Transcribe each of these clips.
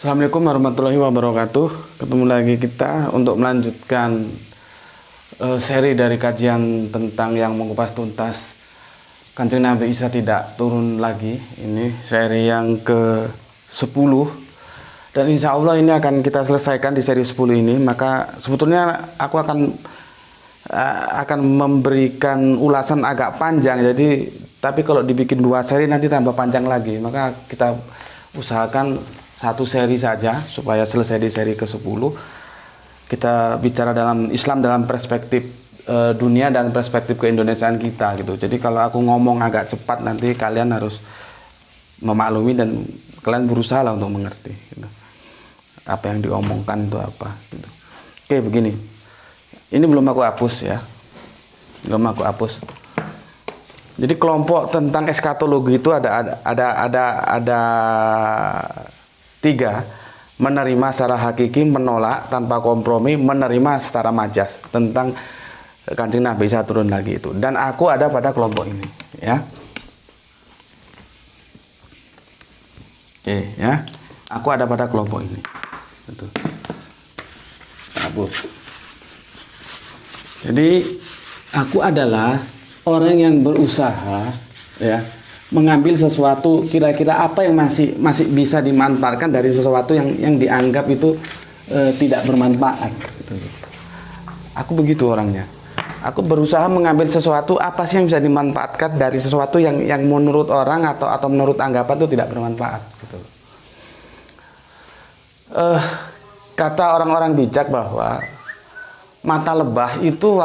Assalamualaikum warahmatullahi wabarakatuh. Ketemu lagi kita untuk melanjutkan seri dari kajian tentang yang mengupas tuntas Kanjeng Nabi Isa tidak turun lagi. Ini seri yang ke-10 dan insya Allah ini akan kita selesaikan di seri 10 ini. Maka sebetulnya aku akan memberikan ulasan agak panjang. Tapi kalau dibikin 2 seri nanti tambah panjang lagi. Maka kita usahakan 1 seri saja supaya selesai di seri ke-10. Kita bicara dalam Islam dalam perspektif dunia dan perspektif keindonesiaan kita gitu. Jadi kalau aku ngomong agak cepat nanti kalian harus memaklumi dan kalian berusaha lah untuk mengerti gitu. Apa yang diomongkan itu apa gitu. Oke, begini. Ini belum aku hapus ya. Belum aku hapus. Jadi kelompok tentang eskatologi itu ada 3, menerima secara hakiki, menolak tanpa kompromi, menerima secara majas tentang Kanjeng Nabi Isa turun lagi itu. Dan aku ada pada kelompok ini, ya. Oke, ya. Aku ada pada kelompok ini. Itu. Hapus. Jadi aku adalah orang yang berusaha, ya, mengambil sesuatu kira-kira apa yang masih bisa dimanfaatkan dari sesuatu yang dianggap itu tidak bermanfaat gitu. Aku begitu orangnya. Aku berusaha mengambil sesuatu apa sih yang bisa dimanfaatkan dari sesuatu yang menurut orang atau menurut anggapan itu tidak bermanfaat gitu. Kata orang-orang bijak bahwa mata lebah itu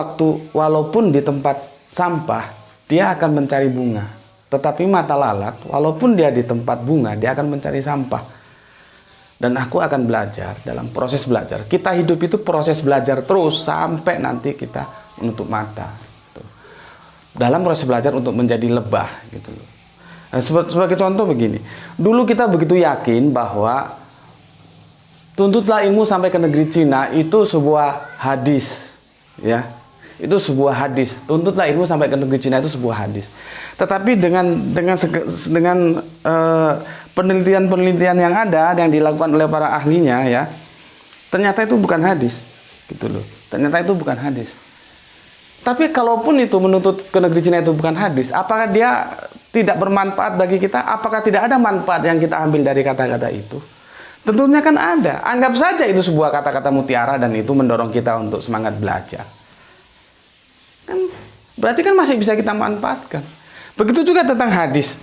walaupun di tempat sampah dia akan mencari bunga. Tetapi mata lalat, walaupun dia di tempat bunga, dia akan mencari sampah. Dan aku akan belajar, dalam proses belajar. Kita hidup itu proses belajar terus, sampai nanti kita menutup mata. Gitu. Dalam proses belajar untuk menjadi lebah. Gitu. Nah, sebagai contoh begini. Dulu kita begitu yakin bahwa tuntutlah ilmu sampai ke negeri Cina, itu sebuah hadis. Ya. Itu sebuah hadis. Tuntutlah ilmu sampai ke negeri Cina, itu sebuah hadis. Tetapi dengan penelitian-penelitian yang ada yang dilakukan oleh para ahlinya, ya, ternyata itu bukan hadis, gitu loh. Ternyata itu bukan hadis. Tapi kalaupun itu menuntut ke negeri Cina itu bukan hadis, apakah dia tidak bermanfaat bagi kita? Apakah tidak ada manfaat yang kita ambil dari kata-kata itu? Tentunya kan ada. Anggap saja itu sebuah kata-kata mutiara dan itu mendorong kita untuk semangat belajar. Berarti kan masih bisa kita manfaatkan. Begitu juga tentang hadis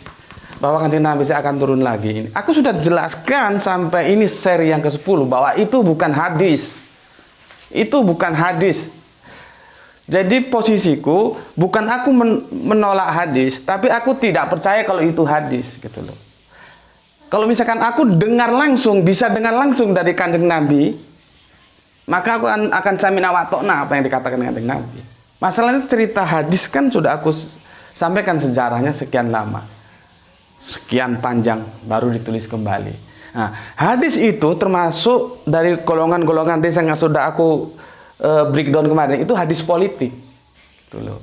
bahwa Kanjeng Nabi akan turun lagi. Aku sudah jelaskan sampai ini seri yang ke-10 bahwa itu bukan hadis. Itu bukan hadis. Jadi posisiku bukan aku menolak hadis, tapi aku tidak percaya kalau itu hadis gitu loh. Kalau misalkan aku bisa dengar langsung dari Kanjeng Nabi, maka aku akan samina wa ta'na apa yang dikatakan Kanjeng Nabi. Masalahnya cerita hadis kan sudah aku sampaikan sejarahnya sekian lama. Sekian panjang baru ditulis kembali. Nah, hadis itu termasuk dari golongan-golongan hadis yang sudah aku breakdown kemarin, itu hadis politik. Gitu loh.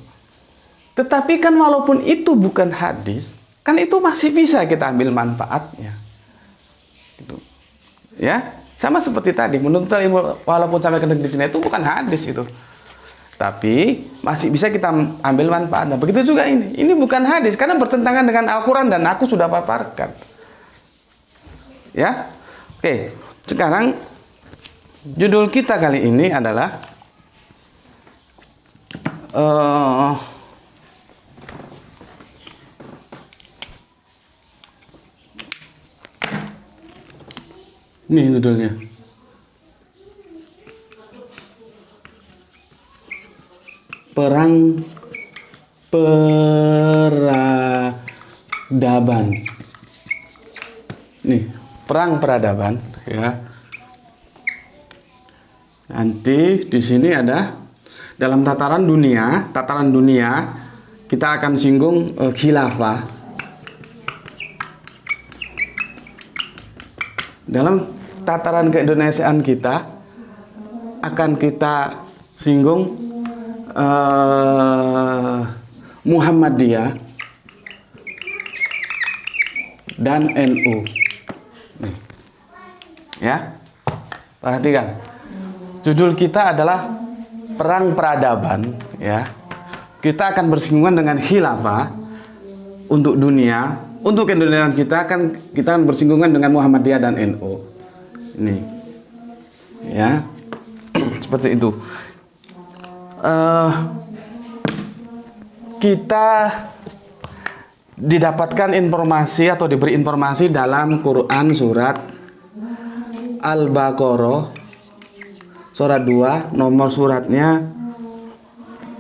Tetapi kan walaupun itu bukan hadis, kan itu masih bisa kita ambil manfaatnya. Gitu. Ya, sama seperti tadi, menuntut ilmu walaupun sampai ke negeri Cina itu bukan hadis itu. Tapi masih bisa kita ambil manfaat. Nah, begitu juga ini. Ini bukan hadis karena bertentangan dengan Al-Quran dan aku sudah paparkan. Ya, oke. Sekarang judul kita kali ini adalah ini judulnya. Perang peradaban. Nih, perang peradaban, ya. Nanti di sini ada dalam tataran dunia kita akan singgung khilafah. Dalam tataran keindonesiaan kita akan kita singgung Muhammadiyah dan NU. Nih. Ya. Perhatikan. Judul kita adalah Perang Peradaban, ya. Kita akan bersinggungan dengan khilafah untuk dunia, untuk Indonesia kita akan bersinggungan dengan Muhammadiyah dan NU. Ini. Ya. Seperti itu. Kita didapatkan informasi atau diberi informasi dalam Quran surat Al-Baqarah surat 2, nomor suratnya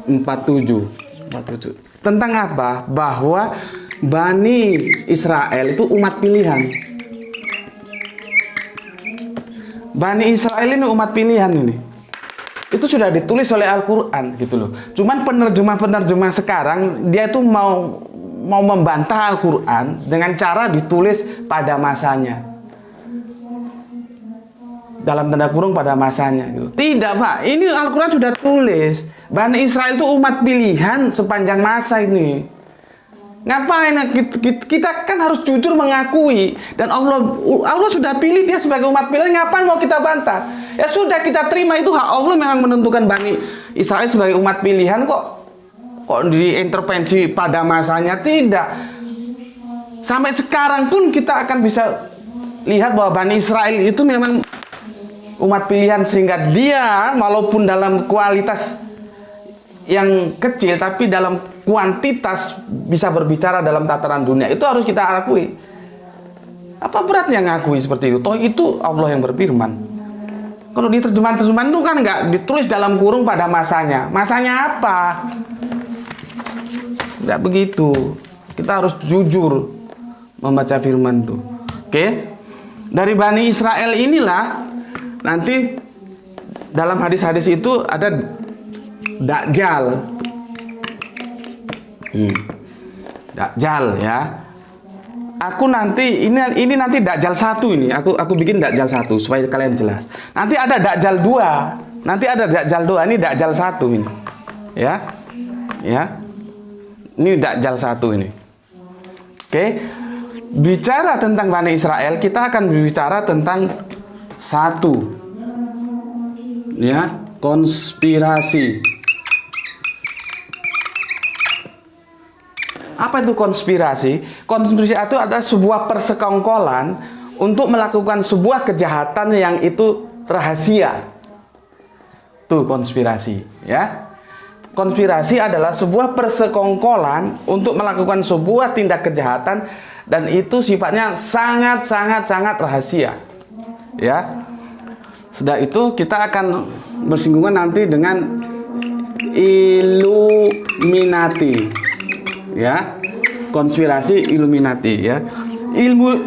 47. Tentang apa? Bahwa Bani Israel itu umat pilihan. Bani Israel ini umat pilihan ini. Itu sudah ditulis oleh Al-Quran gitu loh. Cuman penerjemah sekarang dia itu mau membantah Al-Quran dengan cara ditulis pada masanya. Dalam tanda kurung pada masanya gitu. Tidak Pak, ini Al-Quran sudah tulis Bani Israel itu umat pilihan sepanjang masa ini. Ngapain kita kan harus jujur mengakui. Dan Allah sudah pilih dia sebagai umat pilihan. Ngapain mau kita bantah? Ya sudah, kita terima itu hak Allah, memang menentukan Bani Israel sebagai umat pilihan. Kok diintervensi pada masanya? Tidak. Sampai sekarang pun kita akan bisa lihat bahwa Bani Israel itu memang umat pilihan, sehingga dia walaupun dalam kualitas yang kecil tapi dalam kuantitas bisa berbicara dalam tataran dunia. Itu harus kita akui. Apa beratnya ngakui seperti itu? Toh itu Allah yang berfirman. Kalau di terjemahan itu kan nggak ditulis dalam kurung pada masanya. Masanya apa? Tidak begitu. Kita harus jujur membaca firman itu. Oke? Dari Bani Israel inilah nanti dalam hadis-hadis itu ada Dajjal. Dajjal ya. Aku nanti ini nanti Dajjal 1 ini. Aku bikin Dajjal 1 supaya kalian jelas. Nanti ada Dajjal 2. Nanti ada Dajjal 2, ini Dajjal 1 ini. Ya. Ya. Ini Dajjal 1 ini. Oke. Bicara tentang Bani Israel, kita akan berbicara tentang satu. Ya, konspirasi. Apa itu konspirasi? Konspirasi itu adalah sebuah persekongkolan untuk melakukan sebuah kejahatan yang itu rahasia. Itu konspirasi, ya. Konspirasi adalah sebuah persekongkolan untuk melakukan sebuah tindak kejahatan dan itu sifatnya sangat rahasia. Ya. Sudah itu kita akan bersinggungan nanti dengan Illuminati. Ya, konspirasi Illuminati ya. Ilmu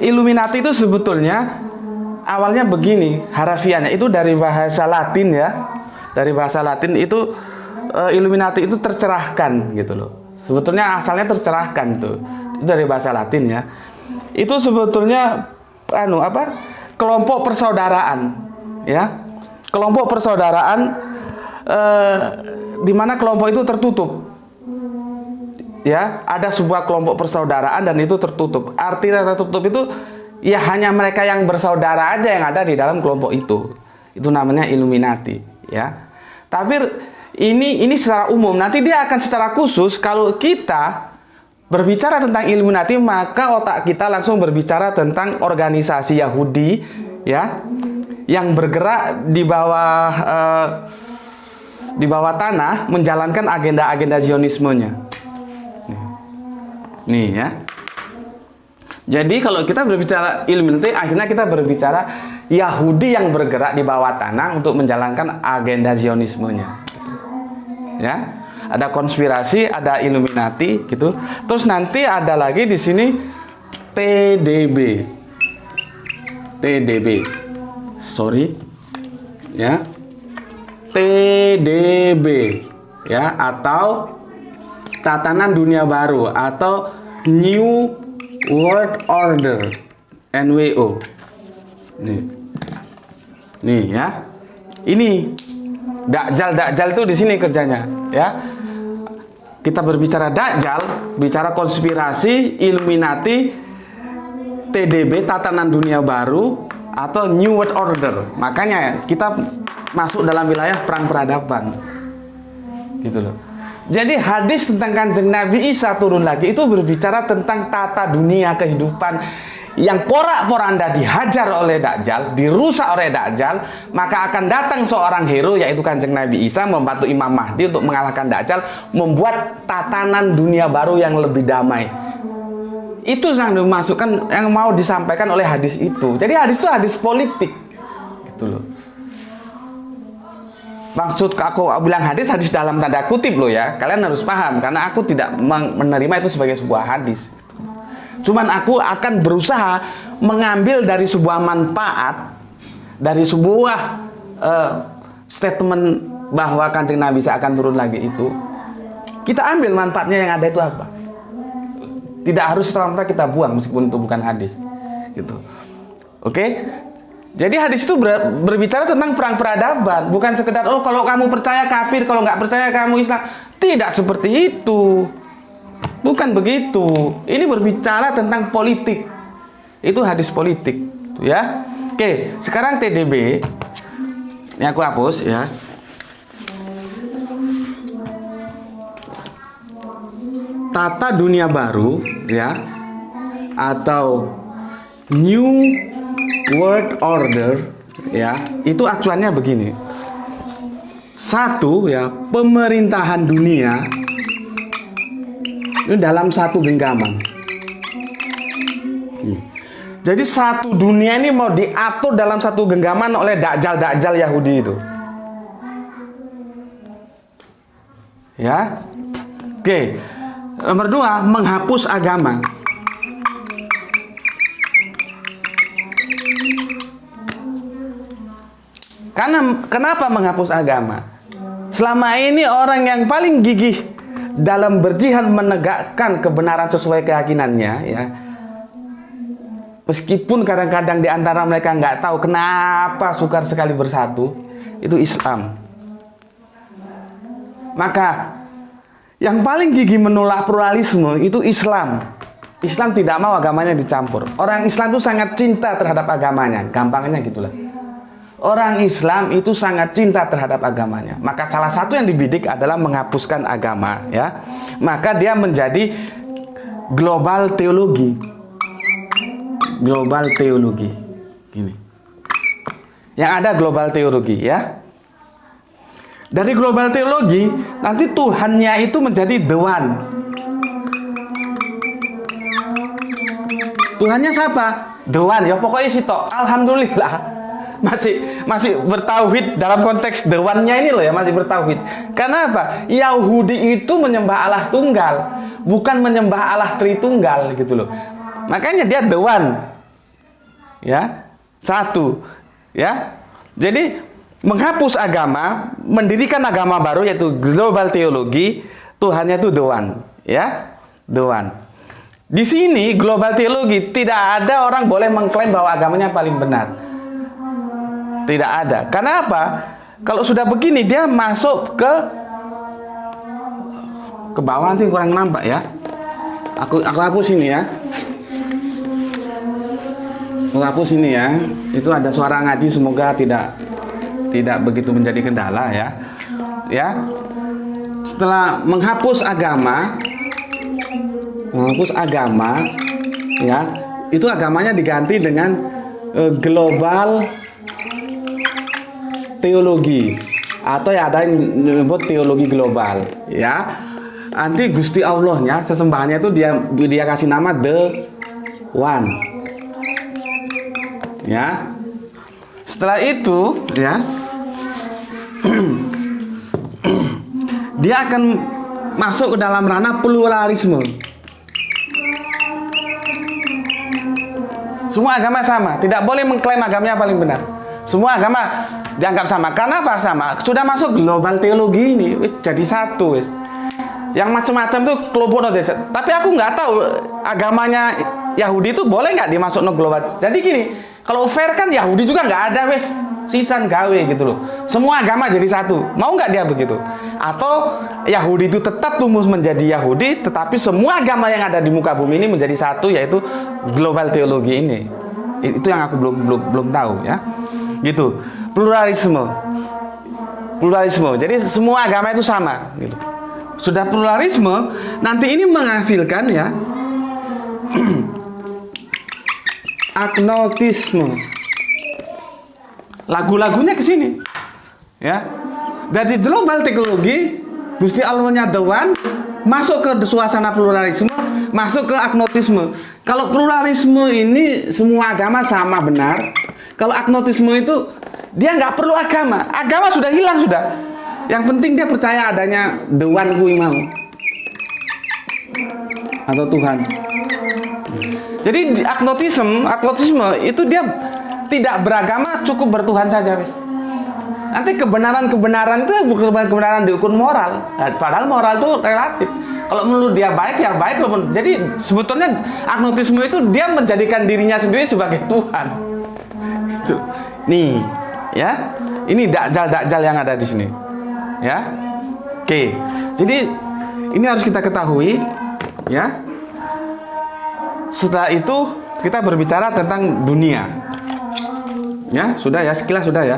Illuminati itu sebetulnya awalnya begini, harafiahnya itu dari bahasa Latin ya. Dari bahasa Latin itu Illuminati itu tercerahkan gitu loh. Sebetulnya asalnya tercerahkan tuh. Itu dari bahasa Latin ya. Itu sebetulnya kelompok persaudaraan ya. Kelompok persaudaraan di mana kelompok itu tertutup. Ya, ada sebuah kelompok persaudaraan dan itu tertutup. Arti tertutup itu ya hanya mereka yang bersaudara aja yang ada di dalam kelompok itu. Itu namanya Illuminati, ya. Tapi ini secara umum. Nanti dia akan secara khusus kalau kita berbicara tentang Illuminati, maka otak kita langsung berbicara tentang organisasi Yahudi, ya, yang bergerak di bawah tanah menjalankan agenda-agenda Zionismenya. Nih ya. Jadi kalau kita berbicara Illuminati, akhirnya kita berbicara Yahudi yang bergerak di bawah tanah untuk menjalankan agenda Zionismenya. Ya. Ada konspirasi, ada Illuminati gitu. Terus nanti ada lagi di sini TDB. Sorry. Ya. TDB ya, atau tatanan dunia baru atau New World Order, NWO. Nih ya. Ini Dajjal itu di sini kerjanya ya. Kita berbicara Dajjal, bicara konspirasi, Illuminati, TDB, tatanan dunia baru atau New World Order. Makanya kita masuk dalam wilayah perang peradaban. Gitu loh. Jadi hadis tentang Kanjeng Nabi Isa turun lagi itu berbicara tentang tata dunia kehidupan yang porak-poranda dihajar oleh Dajjal, dirusak oleh Dajjal, maka akan datang seorang hero yaitu Kanjeng Nabi Isa membantu Imam Mahdi untuk mengalahkan Dajjal, membuat tatanan dunia baru yang lebih damai. Itu yang dimasukkan, yang mau disampaikan oleh hadis itu. Jadi hadis itu hadis politik, gitu loh. Maksud aku bilang hadis dalam tanda kutip loh ya. Kalian harus paham karena aku tidak menerima itu sebagai sebuah hadis. Cuman aku akan berusaha mengambil dari sebuah manfaat, dari sebuah statement bahwa Kanjeng Nabi akan turun lagi itu. Kita ambil manfaatnya yang ada itu apa. Tidak harus serta-merta kita buang meskipun itu bukan hadis. Gitu. Oke? Jadi hadis itu berbicara tentang perang peradaban, bukan sekedar oh kalau kamu percaya kafir, kalau nggak percaya kamu Islam. Tidak seperti itu, bukan begitu. Ini berbicara tentang politik. Itu hadis politik, ya. Oke, sekarang TDB. Ini aku hapus ya. Tata dunia baru, ya, atau New World Order ya, itu acuannya begini. Satu ya, pemerintahan dunia ini dalam satu genggaman. Jadi satu dunia ini mau diatur dalam satu genggaman oleh Dajjal Yahudi itu. Ya. Oke. Nomor dua, menghapus agama. Kenapa menghapus agama? Selama ini orang yang paling gigih dalam berjihad menegakkan kebenaran sesuai keyakinannya, ya. Meskipun kadang-kadang di antara mereka nggak tahu kenapa sukar sekali bersatu, itu Islam. Maka yang paling gigih menolak pluralisme itu Islam. Islam tidak mau agamanya dicampur. Orang Islam itu sangat cinta terhadap agamanya, gampangnya gitulah. Orang Islam itu sangat cinta terhadap agamanya. Maka salah satu yang dibidik adalah menghapuskan agama, ya. Maka dia menjadi global teologi. Global teologi. Gini. Yang ada global teologi, ya. Dari global teologi, nanti Tuhannya itu menjadi the one. Tuhannya siapa? The one, ya pokoknya situ. Alhamdulillah. Masih bertauhid dalam konteks the one-nya ini loh ya, masih bertauhid. Karena apa? Yahudi itu menyembah Allah tunggal, bukan menyembah Allah tritunggal gitu loh. Makanya dia the one. Ya. Satu. Ya. Jadi menghapus agama, mendirikan agama baru yaitu global teologi, Tuhannya itu the one, ya. The one. Di sini global teologi tidak ada orang boleh mengklaim bahwa agamanya paling benar. Tidak ada. Karena apa? Kalau sudah begini dia masuk ke bawah, nanti kurang nampak ya. Aku hapus ini ya. Aku hapus ini ya. Itu ada suara ngaji, semoga tidak begitu menjadi kendala ya. Ya. Setelah menghapus agama ya, itu agamanya diganti dengan global teologi, atau ya ada yang menyebut teologi global, ya. Nanti Gusti Allahnya, sesembahannya itu dia kasih nama the one, ya. Setelah itu, ya, dia akan masuk ke dalam ranah pluralisme. Semua agama sama, tidak boleh mengklaim agamanya paling benar. Semua agama dianggap sama. Karena apa sama? Sudah masuk global teologi ini, wis jadi satu wis. Yang macam-macam tuh kelompok no desa. Tapi aku nggak tahu agamanya Yahudi itu boleh nggak dimasuk no global. Jadi gini, kalau fair kan Yahudi juga nggak ada wis sisan gawe gitu loh. Semua agama jadi satu. Mau nggak dia begitu? Atau Yahudi itu tetap tumbuh menjadi Yahudi, tetapi semua agama yang ada di muka bumi ini menjadi satu, yaitu global teologi ini. Itu yang aku belum tahu ya. Gitu. Pluralisme. Jadi semua agama itu sama gitu. Sudah pluralisme, nanti ini menghasilkan ya agnotisme. Lagu-lagunya ke sini. Ya. Dari global teknologi, Gusti Allah the One, masuk ke suasana pluralisme, masuk ke agnotisme. Kalau pluralisme ini semua agama sama benar. Kalau agnotisme itu dia nggak perlu agama. Agama sudah hilang sudah. Yang penting dia percaya adanya the one kui mau. Atau Tuhan. Jadi agnotisme itu dia tidak beragama, cukup bertuhan saja, wes. Nanti kebenaran itu bukan kebenaran diukur moral. Padahal moral itu relatif. Kalau menurut dia baik, ya baik. Jadi sebetulnya agnotisme itu dia menjadikan dirinya sendiri sebagai Tuhan. Gitu. Nih, ya. Ini dakjal yang ada di sini. Ya. Oke. Jadi ini harus kita ketahui, ya. Setelah itu kita berbicara tentang dunia. Ya, sudah ya, sekilas sudah ya.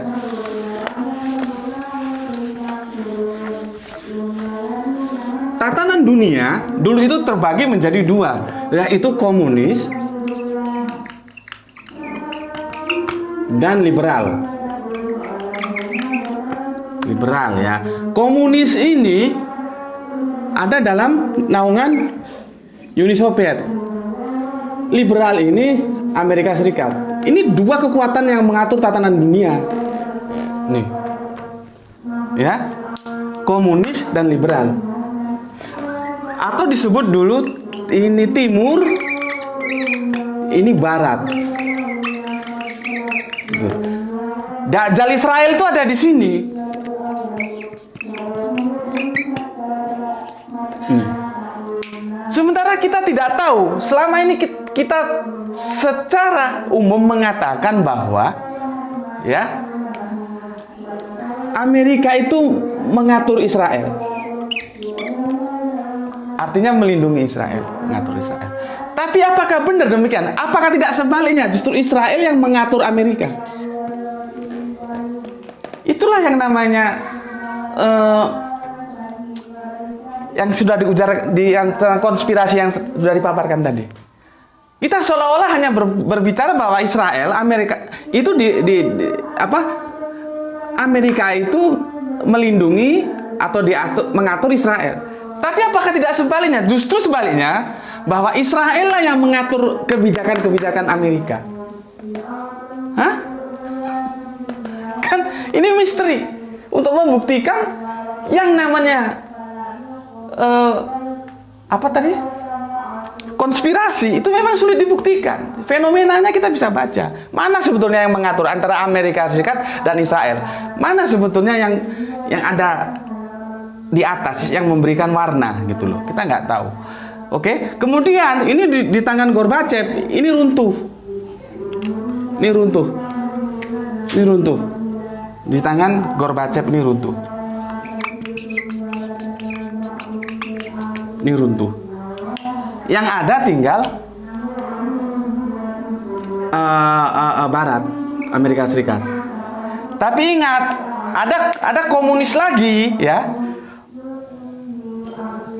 Tatanan dunia dulu itu terbagi menjadi dua, yaitu komunis dan liberal. Liberal ya. Komunis ini ada dalam naungan Uni Soviet. Liberal ini Amerika Serikat. Ini dua kekuatan yang mengatur tatanan dunia. Nih. Ya. Komunis dan liberal. Atau disebut dulu ini timur, ini barat. Dajjal Israel itu ada di sini. Sementara kita tidak tahu, selama ini kita secara umum mengatakan bahwa ya Amerika itu mengatur Israel. Artinya melindungi Israel, mengatur Israel. Tapi apakah benar demikian? Apakah tidak sebaliknya justru Israel yang mengatur Amerika? Itulah yang namanya yang sudah diujar di yang konspirasi yang sudah dipaparkan tadi. Kita seolah-olah hanya berbicara bahwa Israel, Amerika itu Amerika itu melindungi atau mengatur Israel. Tapi apakah tidak sebaliknya? Justru sebaliknya, bahwa Israel lah yang mengatur kebijakan-kebijakan Amerika. Hah? Kan ini misteri untuk membuktikan yang namanya konspirasi itu memang sulit dibuktikan. Fenomenanya kita bisa baca. Mana sebetulnya yang mengatur antara Amerika Serikat dan Israel? Mana sebetulnya yang ada di atas yang memberikan warna gitu loh. Kita nggak tahu. Oke. Kemudian ini di tangan Gorbachev ini runtuh. Ini runtuh. Di tangan Gorbachev ini runtuh. Ini runtuh. Yang ada tinggal Barat, Amerika Serikat. Tapi ingat, ada komunis lagi ya.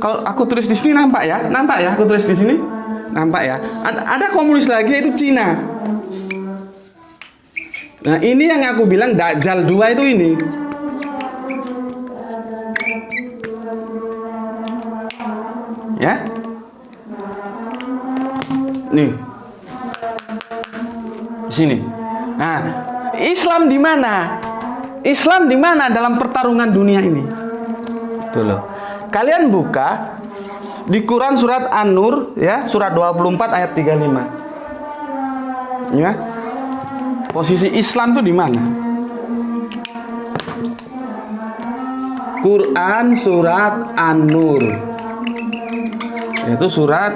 Kalau aku tulis di sini nampak ya, aku tulis di sini nampak ya. Ada komunis lagi yaitu Cina. Nah ini yang aku bilang Dajjal 2 itu ini. Ya, nih, di sini. Nah, Islam di mana? Islam di mana dalam pertarungan dunia ini? Tuh loh. Kalian buka di Quran surat An-Nur ya, surat 24 ayat 35. Ya. Posisi Islam tuh di mana? Quran surat An-Nur, yaitu surat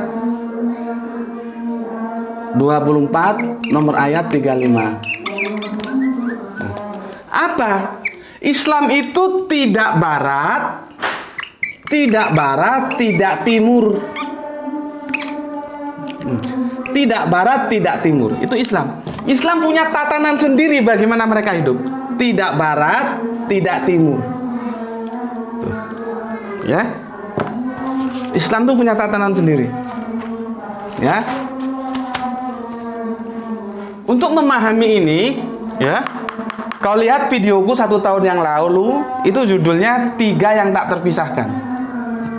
24 nomor ayat 35. Apa? Islam itu tidak barat, tidak timur. Tidak barat, tidak timur. Itu Islam. Islam punya tatanan sendiri bagaimana mereka hidup. Tidak barat, tidak timur. Tuh. Ya. Islam tuh punya tatanan sendiri. Ya. Untuk memahami ini, ya, kau lihat videoku 1 tahun yang lalu, itu judulnya 3 yang tak terpisahkan.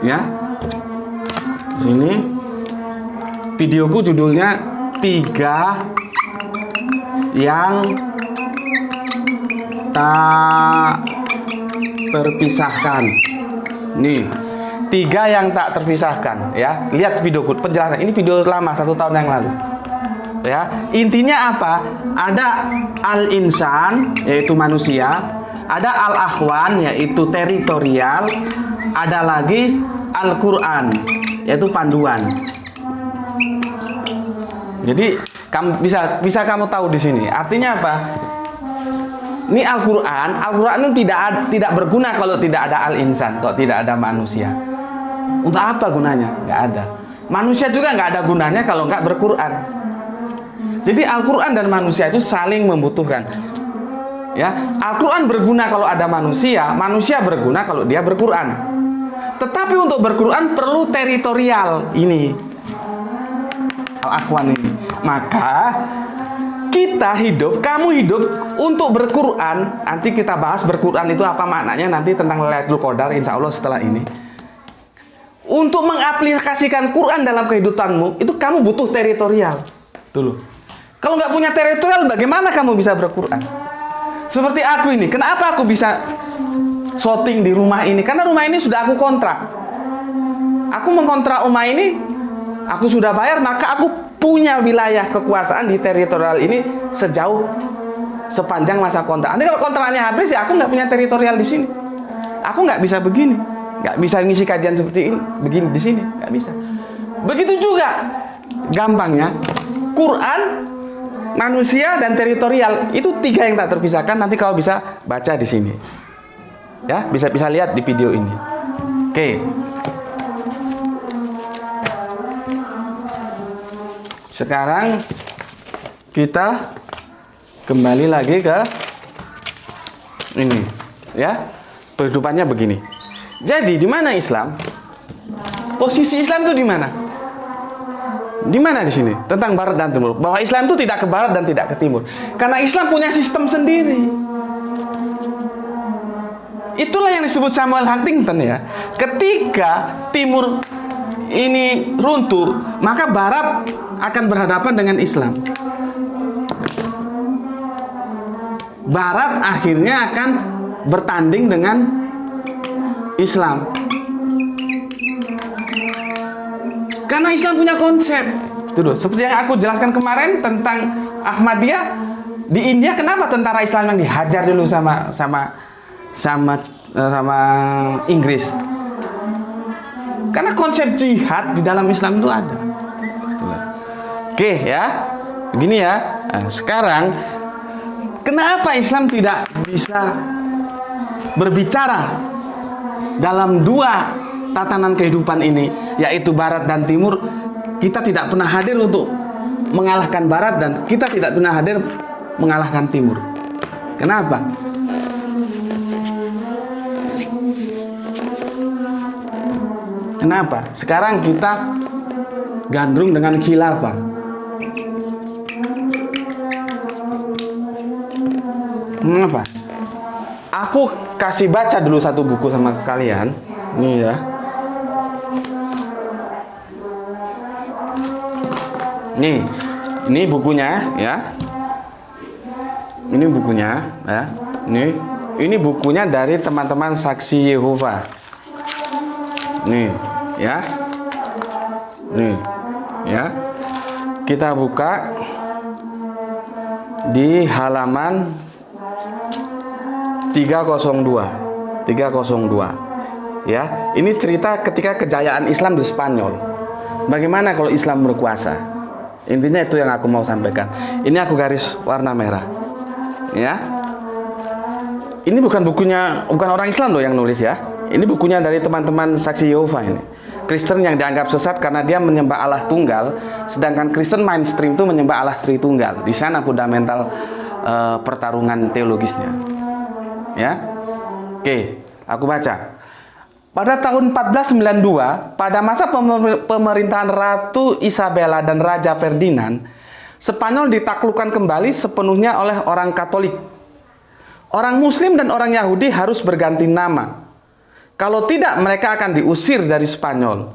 Ya. Sini videoku judulnya 3 yang tak terpisahkan. Nih, 3 yang tak terpisahkan, ya. Lihat videoku, penjelasan. Ini video lama 1 tahun yang lalu. Ya, intinya apa? Ada al-insan, yaitu manusia, ada al-akhwan, yaitu teritorial, ada lagi Al-Quran, yaitu panduan. Jadi kamu bisa kamu tahu di sini. Artinya apa? Ini Al-Quran itu tidak berguna kalau tidak ada al-insan, kalau tidak ada manusia. Untuk apa gunanya? Nggak ada. Manusia juga nggak ada gunanya kalau nggak berquran. Jadi Al-Quran dan manusia itu saling membutuhkan. Ya, Al-Quran berguna kalau ada manusia, manusia berguna kalau dia berquran. Tetapi untuk berquran perlu teritorial ini, Al-Akhwan ini. Maka kita hidup, kamu hidup untuk berquran. Nanti kita bahas berquran itu apa maknanya nanti tentang Lailatul Qadar, insya Allah setelah ini. Untuk mengaplikasikan Quran dalam kehidupanmu, itu kamu butuh teritorial. Dulu. Kalau nggak punya teritorial, bagaimana kamu bisa berquran? Seperti aku ini, kenapa aku bisa syuting di rumah ini? Karena rumah ini sudah aku kontrak. Aku mengkontrak rumah ini, aku sudah bayar, maka aku punya wilayah kekuasaan di teritorial ini sepanjang masa kontrak. Nanti kalau kontraknya habis, ya aku nggak punya teritorial di sini. Aku nggak bisa begini, nggak bisa ngisi kajian seperti ini, begini di sini, nggak bisa. Begitu juga, gampangnya, Quran, manusia dan teritorial itu 3 yang tak terpisahkan. Nanti kau bisa baca di sini, ya, bisa lihat di video ini. Oke. Sekarang kita kembali lagi ke ini, ya, kehidupannya begini. Jadi di mana Islam? Posisi Islam itu di mana? Di mana di sini? Tentang barat dan timur. Bahwa Islam itu tidak ke barat dan tidak ke timur. Karena Islam punya sistem sendiri. Itulah yang disebut Samuel Huntington, ya. Ketika timur ini runtuh, maka barat akan berhadapan dengan Islam. Barat akhirnya akan bertanding dengan Islam. Karena Islam punya konsep. Tuh, seperti yang aku jelaskan kemarin tentang Ahmadiyah di India, kenapa tentara Islam yang dihajar dulu sama Inggris? Karena konsep jihad di dalam Islam itu ada. Oke, ya. Begini ya. Nah, sekarang kenapa Islam tidak bisa berbicara dalam 2 tatanan kehidupan ini, yaitu barat dan timur? Kita tidak pernah hadir untuk mengalahkan barat dan kita tidak pernah hadir mengalahkan timur. Kenapa? Kenapa? Sekarang kita gandrung dengan khilafah. Kenapa? Aku kasih baca dulu satu buku sama kalian. Nih ya. Nih, ini bukunya ya. Ini bukunya ya. Ini bukunya dari teman-teman Saksi Yehova. Nih, ya. Nih, ya. Kita buka di halaman 302. 302. Ya, ini cerita ketika kejayaan Islam di Spanyol. Bagaimana kalau Islam berkuasa? Intinya itu yang aku mau sampaikan. Ini aku garis warna merah. Ya. Ini bukan orang Islam loh yang nulis ya. Ini bukunya dari teman-teman saksi Yehova ini. Kristen yang dianggap sesat karena dia menyembah Allah tunggal, sedangkan Kristen mainstream itu menyembah Allah Tritunggal. Di sana fundamental pertarungan teologisnya. Ya. Oke, aku baca. Pada tahun 1492, pada masa pemerintahan Ratu Isabella dan Raja Ferdinand, Spanyol ditaklukkan kembali sepenuhnya oleh orang Katolik. Orang Muslim dan orang Yahudi harus berganti nama. Kalau tidak, mereka akan diusir dari Spanyol.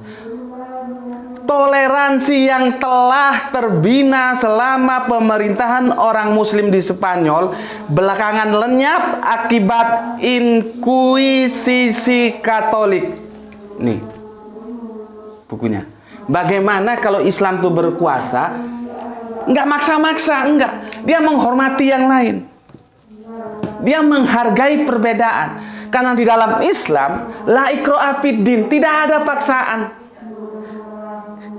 Toleransi yang telah terbina selama pemerintahan orang Muslim di Spanyol belakangan lenyap akibat inkuisisi Katolik. Nih, bukunya. Bagaimana kalau Islam itu berkuasa? Enggak maksa-maksa, enggak. Dia menghormati yang lain. Dia menghargai perbedaan. Karena di dalam Islam, la ikraha fid din, tidak ada paksaan.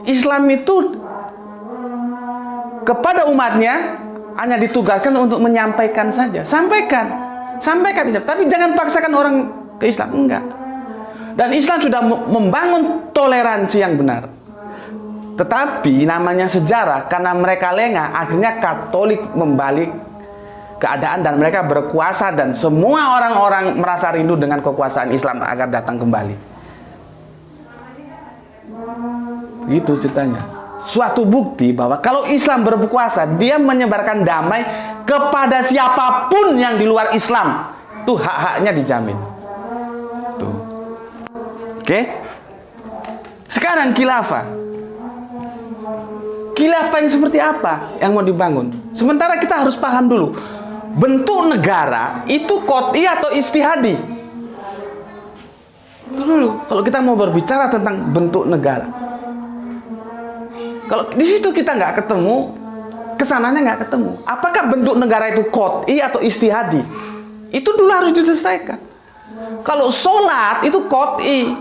Islam itu kepada umatnya hanya ditugaskan untuk menyampaikan saja. Sampaikan Islam, tapi jangan paksakan orang ke Islam, enggak. Dan Islam sudah membangun toleransi yang benar. Tetapi namanya sejarah, karena mereka lengah, akhirnya Katolik membalik keadaan dan mereka berkuasa dan semua orang-orang merasa rindu dengan kekuasaan Islam agar datang kembali. Itu ceritanya. Suatu bukti bahwa kalau Islam berkuasa, dia menyebarkan damai kepada siapapun yang di luar Islam. Tuh hak-haknya dijamin. Tuh. Oke? Sekarang khilafah. Khilafah yang seperti apa yang mau dibangun? Sementara kita harus paham dulu. Bentuk negara itu qot'i atau istihadi. Itu dulu. Kalau kita mau berbicara tentang bentuk negara. Kalau di situ kita nggak ketemu, kesananya nggak ketemu. Apakah bentuk negara itu qot'i atau istihadi? Itu dulu harus diselesaikan. Kalau sholat itu qot'i,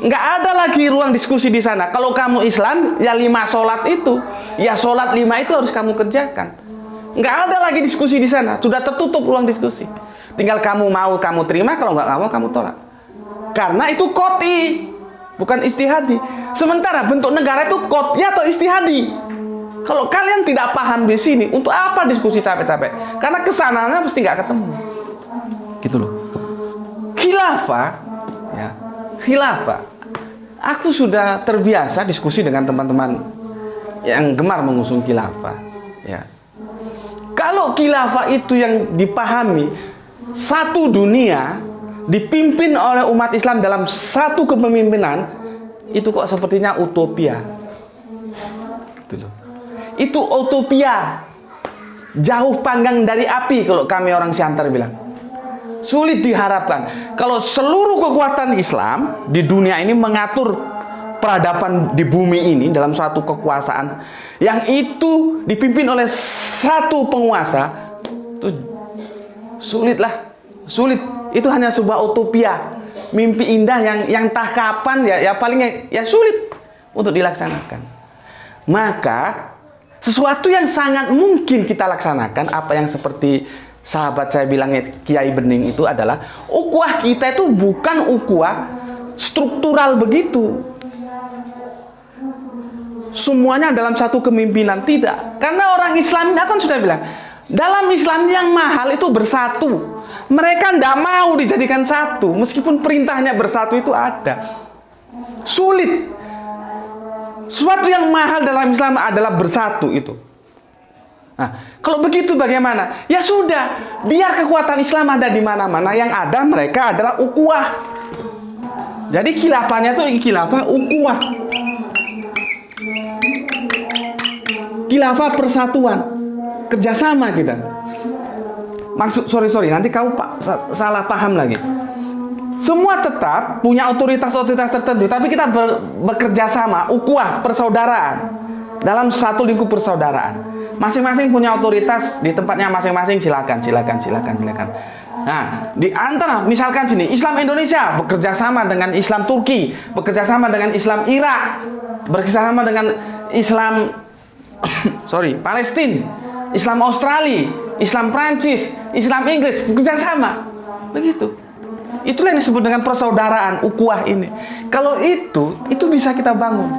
nggak ada lagi ruang diskusi di sana. Kalau kamu Islam, ya 5 sholat itu, ya sholat 5 itu harus kamu kerjakan. Nggak ada lagi diskusi di sana. Sudah tertutup ruang diskusi. Tinggal kamu mau, kamu terima. Kalau nggak mau, kamu tolak. Karena itu qot'i, bukan istihadi. Sementara bentuk negara itu qot'i atau istihadi. Kalau kalian tidak paham di sini, untuk apa diskusi capek-capek? Karena kesananya pasti nggak ketemu. Gitu loh. Khilafah, ya, khilafah. Aku sudah terbiasa diskusi dengan teman-teman yang gemar mengusung khilafah. Ya. Kalau khilafah itu yang dipahami satu dunia dipimpin oleh umat Islam dalam satu kepemimpinan, itu kok sepertinya utopia. Itu utopia, jauh panggang dari api kalau kami orang Siantar bilang. Sulit diharapkan kalau seluruh kekuatan Islam di dunia ini mengatur peradaban di bumi ini dalam suatu kekuasaan yang itu dipimpin oleh satu penguasa. Itu sulitlah, sulit. Itu hanya sebuah utopia, mimpi indah yang tak kapan ya paling ya sulit untuk dilaksanakan. Maka sesuatu yang sangat mungkin kita laksanakan, apa yang seperti sahabat saya bilangnya Kiai Bening itu adalah ukhuwah kita itu bukan ukhuwah struktural begitu. Semuanya dalam satu kepemimpinan, tidak. Karena orang Islam ini kan sudah bilang, dalam Islam yang mahal itu bersatu. Mereka tidak mau dijadikan satu, meskipun perintahnya bersatu itu ada. Sulit. Suatu yang mahal dalam Islam adalah bersatu itu. Nah, kalau begitu bagaimana? Ya sudah, biar kekuatan Islam ada di mana-mana, yang ada mereka adalah ukhuwah. Jadi khilafahnya itu khilafah ukhuwah. Khilafah persatuan, kerjasama kita. Maksud, sorry, nanti kau salah paham lagi. Semua tetap punya otoritas-otoritas tertentu, tapi kita bekerja sama, ukhuwah, persaudaraan dalam satu lingkup persaudaraan. Masing-masing punya otoritas di tempatnya masing-masing. Silakan. Nah, di antara misalkan sini Islam Indonesia bekerja sama dengan Islam Turki, bekerja sama dengan Islam Irak, bekerja sama dengan Islam Palestina, Islam Australia, Islam Prancis, Islam Inggris, bekerja sama. Begitu. Itulah yang disebut dengan persaudaraan ukhuwah ini. Kalau itu bisa kita bangun.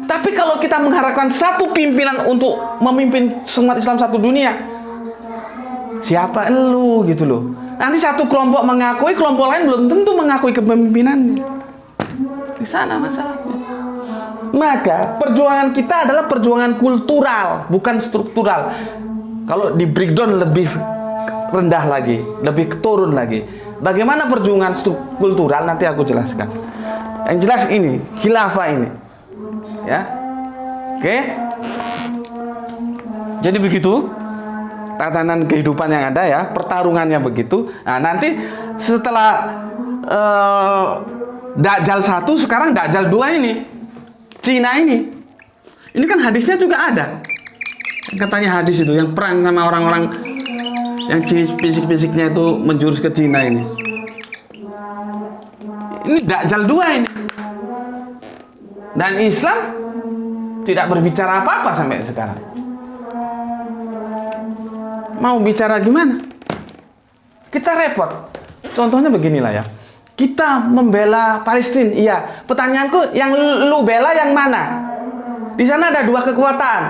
Tapi kalau kita mengharapkan satu pimpinan untuk memimpin umat Islam satu dunia, siapa elu gitu loh. Nanti satu kelompok mengakui, kelompok lain belum tentu mengakui kepemimpinannya. Di sana masalahnya. Maka perjuangan kita adalah perjuangan kultural, bukan struktural. Kalau di breakdown lebih rendah lagi, lebih turun lagi. Bagaimana perjuangan kultural nanti aku jelaskan. Yang jelas ini, khilafah ini. Ya. Oke. Jadi begitu tatanan kehidupan yang ada ya, pertarungannya begitu. Nah, nanti setelah Dajjal 1, sekarang Dajjal 2 ini. Cina ini. Ini kan hadisnya juga ada. Katanya hadis itu yang perang sama orang-orang yang fisik-fisiknya itu menjurus ke Cina ini. Ini Dajjal 2 ini. Dan Islam tidak berbicara apa-apa sampai sekarang. Mau bicara gimana? Kita repot. Contohnya beginilah ya. Kita membela Palestina, iya. Pertanyaanku, yang lu bela yang mana? Di sana ada dua kekuatan.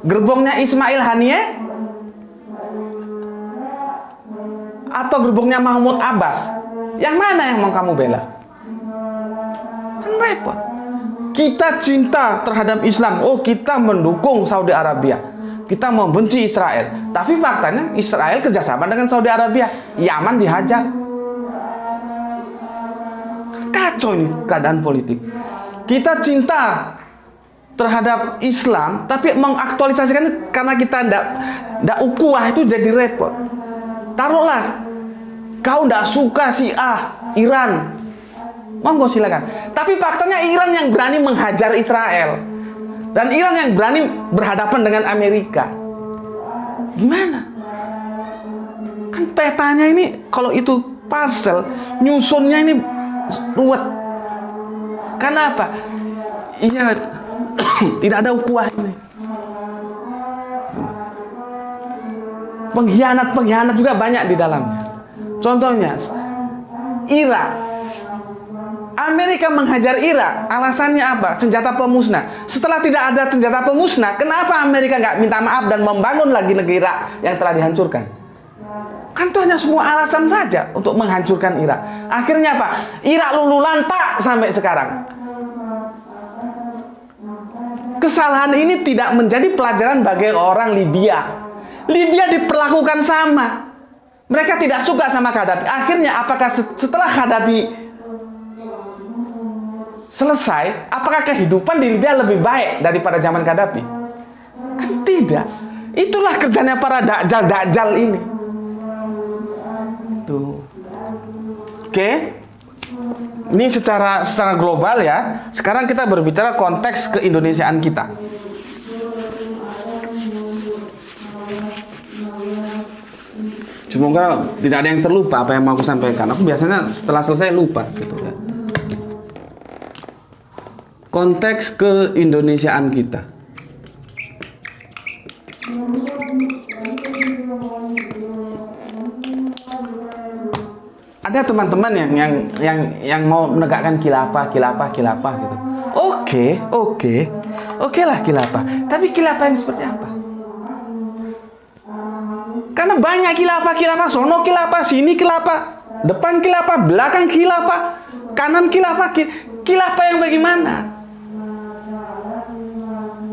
Gerbongnya Ismail Haniyeh atau gerbongnya Mahmud Abbas. Yang mana yang mau kamu bela? Kan repot. Kita cinta terhadap Islam. Oh, kita mendukung Saudi Arabia. Kita membenci Israel. Tapi faktanya Israel kerjasama dengan Saudi Arabia. Yaman dihajar. Kacau ini keadaan politik. Kita cinta terhadap Islam, tapi mengaktualisasikan karena kita ndak ukhuwah itu jadi repot. Taruhlah kau ndak suka Syiah Iran, monggo silakan. Tapi faktanya Iran yang berani menghajar Israel dan Iran yang berani berhadapan dengan Amerika. Gimana? Kan petanya ini kalau itu parcel nyusunnya ini ruwet. Karena apa? Iya, tidak ada ukhuwah ini. Pengkhianat juga banyak di dalamnya. Contohnya, Irak. Amerika menghajar Irak. Alasannya apa? Senjata pemusnah. Setelah tidak ada senjata pemusnah, kenapa Amerika nggak minta maaf dan membangun lagi negeri Irak yang telah dihancurkan? Kan itu hanya semua alasan saja untuk menghancurkan Irak. Akhirnya apa? Irak luluh lantak sampai sekarang. Kesalahan ini tidak menjadi pelajaran bagi orang Libya. Libya diperlakukan sama. Mereka tidak suka sama Gaddafi. Akhirnya apakah setelah Gaddafi selesai, apakah kehidupan di Libya lebih baik daripada zaman Gaddafi? Kan tidak. Itulah kerjanya para dajjal ini. Tuh. Oke. Ini secara global ya. Sekarang kita berbicara konteks keindonesiaan kita. Semoga tidak ada yang terlupa apa yang mau aku sampaikan. Aku biasanya setelah selesai lupa gitu ya. Konteks keindonesiaan kita. Ada teman-teman yang mau menegakkan khilafah gitu. Oke lah khilafah. Tapi khilafah yang seperti apa? Karena banyak khilafah, sono khilafah, sini khilafah, depan khilafah, belakang khilafah, kanan khilafah, khilafah yang bagaimana?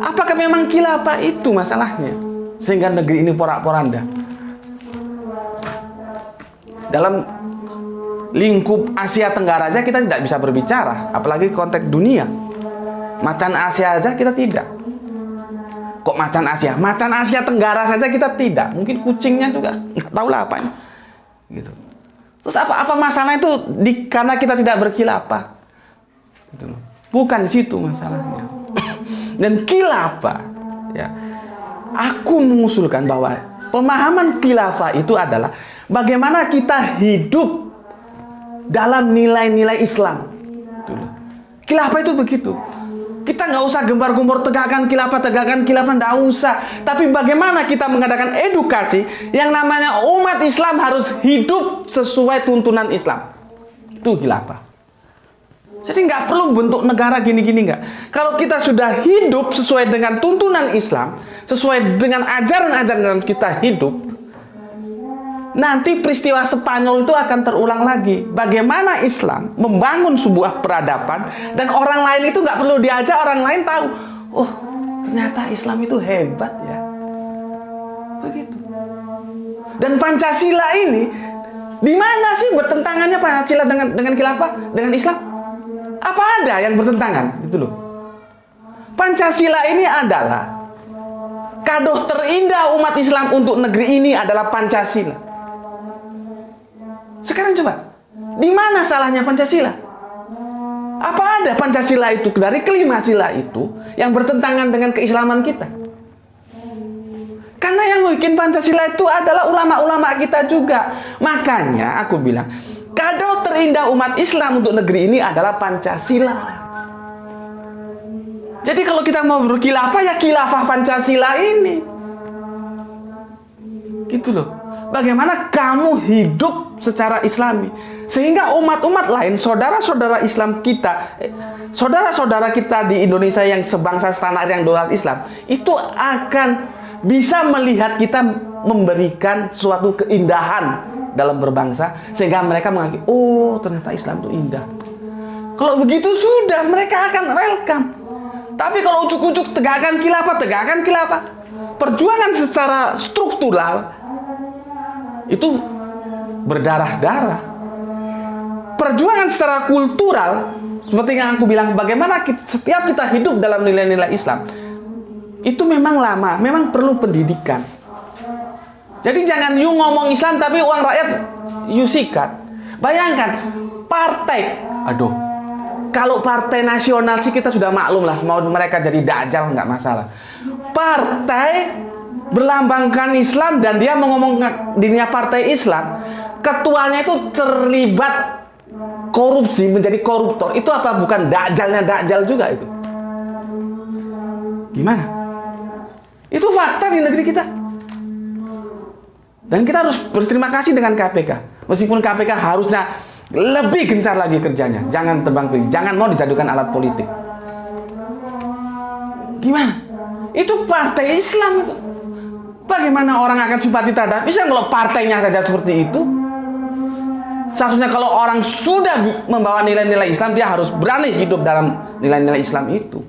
Apakah memang khilafah itu masalahnya? Sehingga negeri ini porak-poranda. Dalam lingkup Asia Tenggara saja kita tidak bisa berbicara, apalagi konteks dunia. Macan Asia saja kita tidak. Kok macan Asia? Macan Asia Tenggara saja kita tidak. Mungkin kucingnya juga nggak tahu lah apa. Gitu. Terus apa masalah itu karena kita tidak berkhilafah? Gitu. Bukan di situ masalahnya. Dan khilafah, ya. Aku mengusulkan bahwa pemahaman khilafah itu adalah bagaimana kita hidup dalam nilai-nilai Islam. Khilafah itu begitu. Kita nggak usah gembar-gembor tegakkan khilafah, nggak usah. Tapi bagaimana kita mengadakan edukasi yang namanya umat Islam harus hidup sesuai tuntunan Islam. Itu khilafah. Jadi nggak perlu bentuk negara gini-gini nggak. Kalau kita sudah hidup sesuai dengan tuntunan Islam, sesuai dengan ajaran-ajaran kita hidup, nanti peristiwa Spanyol itu akan terulang lagi. Bagaimana Islam membangun sebuah peradaban dan orang lain itu nggak perlu diajak, orang lain tahu. Oh, ternyata Islam itu hebat ya. Begitu. Dan Pancasila ini, di mana sih bertentangannya Pancasila dengan khilafah, dengan Islam? Apa ada yang bertentangan? Gitu loh. Pancasila ini adalah kado terindah umat Islam untuk negeri ini adalah Pancasila. Sekarang coba, di mana salahnya Pancasila? Apa ada Pancasila itu dari kelima sila itu yang bertentangan dengan keislaman kita? Karena yang bikin Pancasila itu adalah ulama-ulama kita juga. Makanya aku bilang, kado terindah umat Islam untuk negeri ini adalah Pancasila. Jadi kalau kita mau berkhilafah, ya khilafah Pancasila ini. Gitu loh. Bagaimana kamu hidup secara Islami, sehingga umat-umat lain, saudara-saudara Islam kita, saudara-saudara kita di Indonesia yang sebangsa setanah air yang dolar Islam, itu akan bisa melihat kita memberikan suatu keindahan dalam berbangsa, sehingga mereka mengakui, oh ternyata Islam itu indah. Kalau begitu sudah, mereka akan welcome. Tapi kalau ujuk-ujuk tegakkan khilafah, perjuangan secara struktural itu berdarah-darah. Perjuangan secara kultural, seperti yang aku bilang, bagaimana setiap kita hidup dalam nilai-nilai Islam, itu memang lama, memang perlu pendidikan. Jadi jangan you ngomong Islam tapi uang rakyat you sikat. Bayangkan, partai, kalau partai nasional sih kita sudah maklum lah, mau mereka jadi dajjal nggak masalah. Partai berlambangkan Islam dan dia mau ngomong dirinya partai Islam, ketuanya itu terlibat korupsi, menjadi koruptor, itu apa bukan dajjalnya dajjal juga itu? Gimana? Itu fakta di negeri kita. Dan kita harus berterima kasih dengan KPK. Meskipun KPK harusnya lebih gencar lagi kerjanya. Jangan tebang pilih, jangan mau dijadikan alat politik. Gimana? Itu partai Islam itu. Bagaimana orang akan simpati terhadap Islam kalau partainya saja seperti itu? Seharusnya kalau orang sudah membawa nilai-nilai Islam, dia harus berani hidup dalam nilai-nilai Islam itu.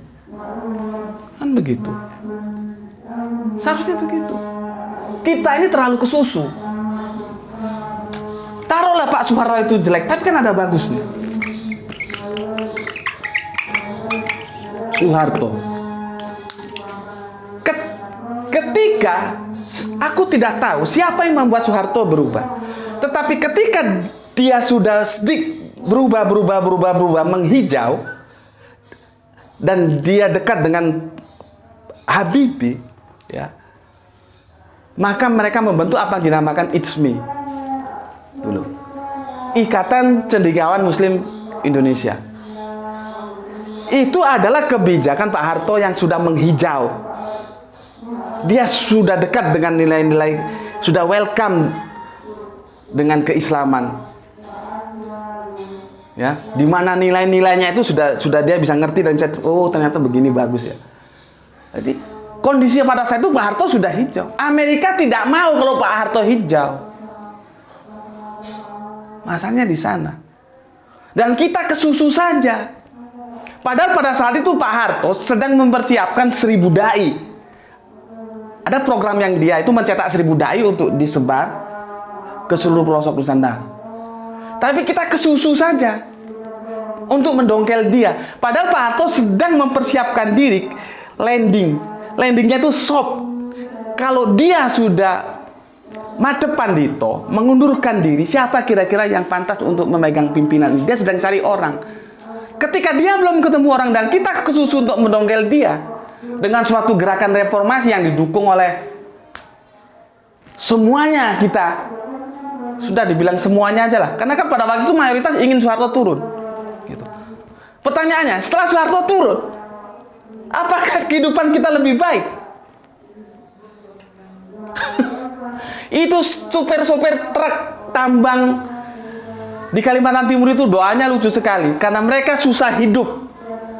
Kan begitu. Seharusnya begitu. Kita ini terlalu kesusu. Taruhlah Pak Soeharto itu jelek, tapi kan ada bagusnya. Soeharto. Ketika aku tidak tahu siapa yang membuat Soeharto berubah. Tetapi ketika dia sudah sedikit berubah, menghijau, dan dia dekat dengan Habibie, ya, maka mereka membentuk apa yang dinamakan ICMI dulu, Ikatan Cendekiawan Muslim Indonesia. Itu adalah kebijakan Pak Harto yang sudah menghijau. Dia sudah dekat dengan nilai-nilai, sudah welcome dengan keislaman. Ya, di mana nilai-nilainya itu sudah dia bisa ngerti dan oh ternyata begini bagus ya. Jadi kondisi pada saat itu Pak Harto sudah hijau. Amerika tidak mau kalau Pak Harto hijau. Masalahnya di sana. Dan kita kesusu saja. Padahal pada saat itu Pak Harto sedang mempersiapkan 1000 dai. Ada program yang dia itu mencetak 1000 dai untuk disebar ke seluruh pelosok Nusantara. Tapi kita kesusu saja untuk mendongkel dia. Padahal Pak Harto sedang mempersiapkan diri landingnya itu soft. Kalau dia sudah madep Pandito, mengundurkan diri, siapa kira-kira yang pantas untuk memegang pimpinan? Dia sedang cari orang. Ketika dia belum ketemu orang dan kita kesusu untuk mendongkel dia dengan suatu gerakan reformasi yang didukung oleh semuanya kita sudah dibilang semuanya aja lah. Karena kan pada waktu itu mayoritas ingin Soeharto turun. Gitu. Pertanyaannya, setelah Soeharto turun, apakah kehidupan kita lebih baik? Itu supir-supir truk tambang di Kalimantan Timur itu doanya lucu sekali. Karena mereka susah hidup.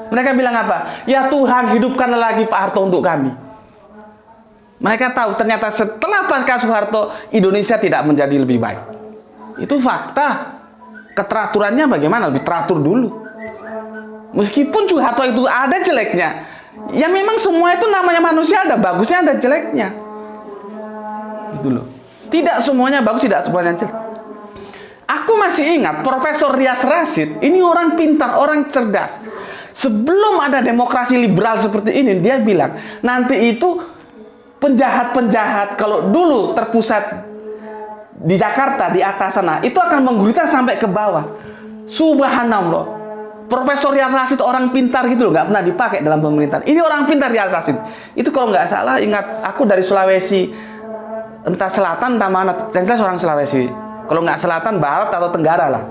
Mereka bilang apa? Ya Tuhan, hidupkanlah lagi Pak Harto untuk kami. Mereka tahu ternyata setelah pasca Soeharto, Indonesia tidak menjadi lebih baik. Itu fakta. Keteraturannya bagaimana? Lebih teratur dulu. Meskipun Soeharto itu ada jeleknya, ya memang semua itu namanya manusia, ada bagusnya, ada jeleknya. Gitu loh. Tidak semuanya bagus, tidak semuanya jelek. Aku masih ingat Profesor Rias Rasyid, ini orang pintar, orang cerdas. Sebelum ada demokrasi liberal seperti ini, dia bilang, nanti itu penjahat-penjahat kalau dulu terpusat di Jakarta di atas sana itu akan menggurita sampai ke bawah. Subhanallah. Profesor Rias Rasyid orang pintar gitu loh, nggak pernah dipakai dalam pemerintahan. Ini orang pintar Rias Rasyid. Itu kalau nggak salah, ingat aku dari Sulawesi, entah selatan entah mana, yang jelas orang Sulawesi. Kalau nggak selatan, barat atau tenggara lah.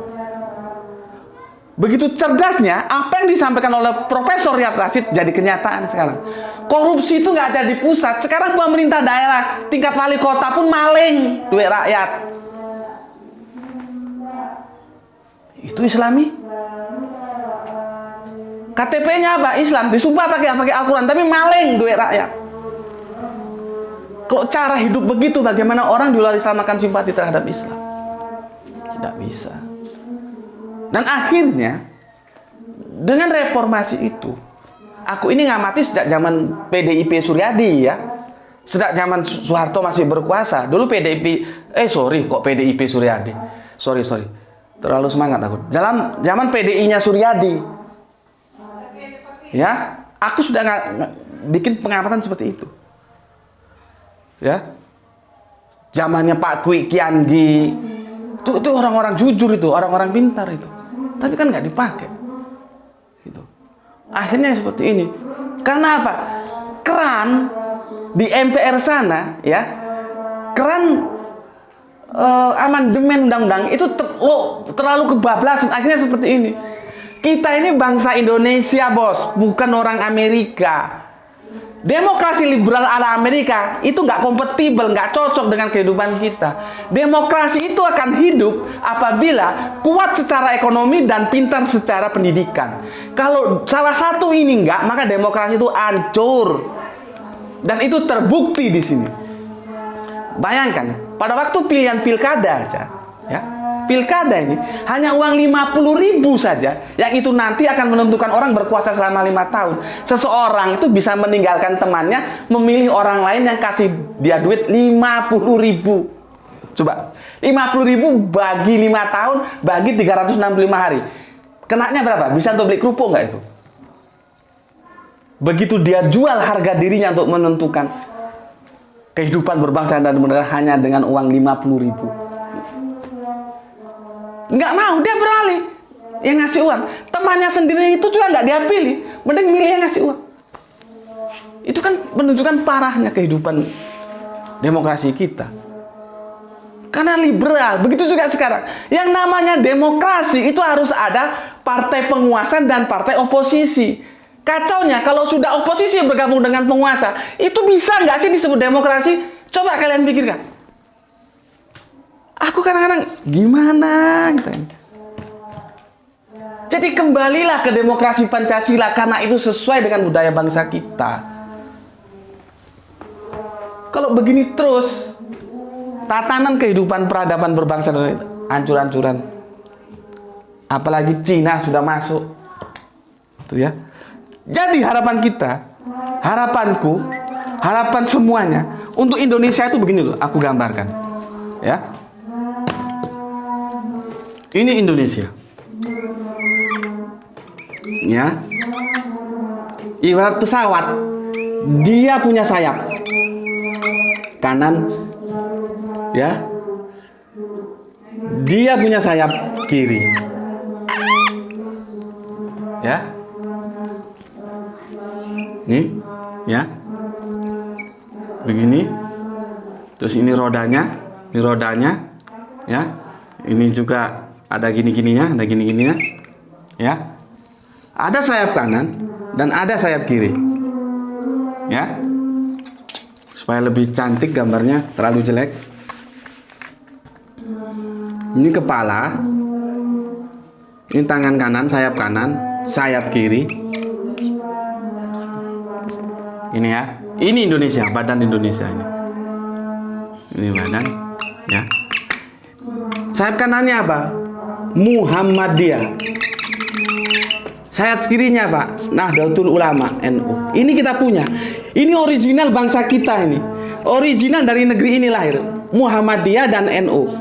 Begitu cerdasnya, apa yang disampaikan oleh Profesor Rias Rasyid jadi kenyataan sekarang. Korupsi itu nggak ada di pusat. Sekarang pemerintah daerah, tingkat wali kota pun maling duit rakyat. Itu Islami. KTP-nya apa? Islam. Disumpah pakai Al-Quran, tapi maling duit rakyat. Kalau cara hidup begitu, bagaimana orang di luar Islam akan simpati terhadap Islam? Tidak bisa. Dan akhirnya dengan reformasi itu, aku ini ngamati sejak zaman PDIP Suryadi ya, sejak zaman Soeharto masih berkuasa. Dulu PDIP, kok PDIP Suryadi? Sorry, terlalu semangat aku. Zaman PDI-nya Suryadi, ya, aku sudah bikin pengamatan seperti itu, ya. Zamannya Pak Kwi Kiangi, itu orang-orang jujur itu, orang-orang pintar itu. Tapi kan nggak dipakai. Gitu. Akhirnya seperti ini. Karena apa? Keran di MPR sana, ya, keran amandemen undang-undang itu terlalu kebablasan. Akhirnya seperti ini. Kita ini bangsa Indonesia, bos, bukan orang Amerika. Demokrasi liberal ala Amerika itu nggak kompatibel, nggak cocok dengan kehidupan kita. Demokrasi itu akan hidup apabila kuat secara ekonomi dan pintar secara pendidikan. Kalau salah satu ini nggak, maka demokrasi itu hancur. Dan itu terbukti di sini. Bayangkan, pada waktu pilihan pilkada aja, ya, pilkada ini hanya uang 50.000 saja, yang itu nanti akan menentukan orang berkuasa selama 5 tahun. Seseorang itu bisa meninggalkan temannya, memilih orang lain yang kasih dia duit 50.000. Coba, 50.000 bagi 5 tahun, bagi 365 hari. Kenanya berapa? Bisa untuk beli kerupuk nggak itu? Begitu dia jual harga dirinya untuk menentukan kehidupan berbangsa dan bernegara hanya dengan uang 50.000. Nggak mau, dia beralih yang ngasih uang. Temannya sendiri itu juga nggak dia pilih, mending milih yang ngasih uang. Itu kan menunjukkan parahnya kehidupan demokrasi kita. Karena liberal, begitu juga sekarang. Yang namanya demokrasi itu harus ada partai penguasa dan partai oposisi. Kacaunya kalau sudah oposisi bergabung dengan penguasa, itu bisa nggak sih disebut demokrasi? Coba kalian pikirkan. Aku kadang-kadang gimana gitu. Jadi kembalilah ke demokrasi Pancasila karena itu sesuai dengan budaya bangsa kita. Kalau begini terus, tatanan kehidupan peradaban berbangsa hancur-hancuran. Apalagi Cina sudah masuk. Itu ya. Jadi harapan kita, harapanku, harapan semuanya untuk Indonesia itu begini loh, aku gambarkan. Ya. Ini Indonesia. Ya. Ibarat pesawat, dia punya sayap. Kanan, ya. Dia punya sayap kiri. Ya. Nih, ya. Begini. Terus ini rodanya, ya. Ini juga ada gini-gininya, ada gini-gininya, ya. Ada sayap kanan dan ada sayap kiri, ya. Supaya lebih cantik gambarnya, terlalu jelek. Ini kepala, ini tangan kanan, sayap kiri. Ini ya, ini Indonesia, badan Indonesia ini. Ini badan, ya. Sayap kanannya apa? Muhammadiyah. Sayap kirinya Pak, Nahdlatul Ulama, NU. Ini kita punya. Ini original bangsa kita ini. Original dari negeri ini lahir. Muhammadiyah dan NU.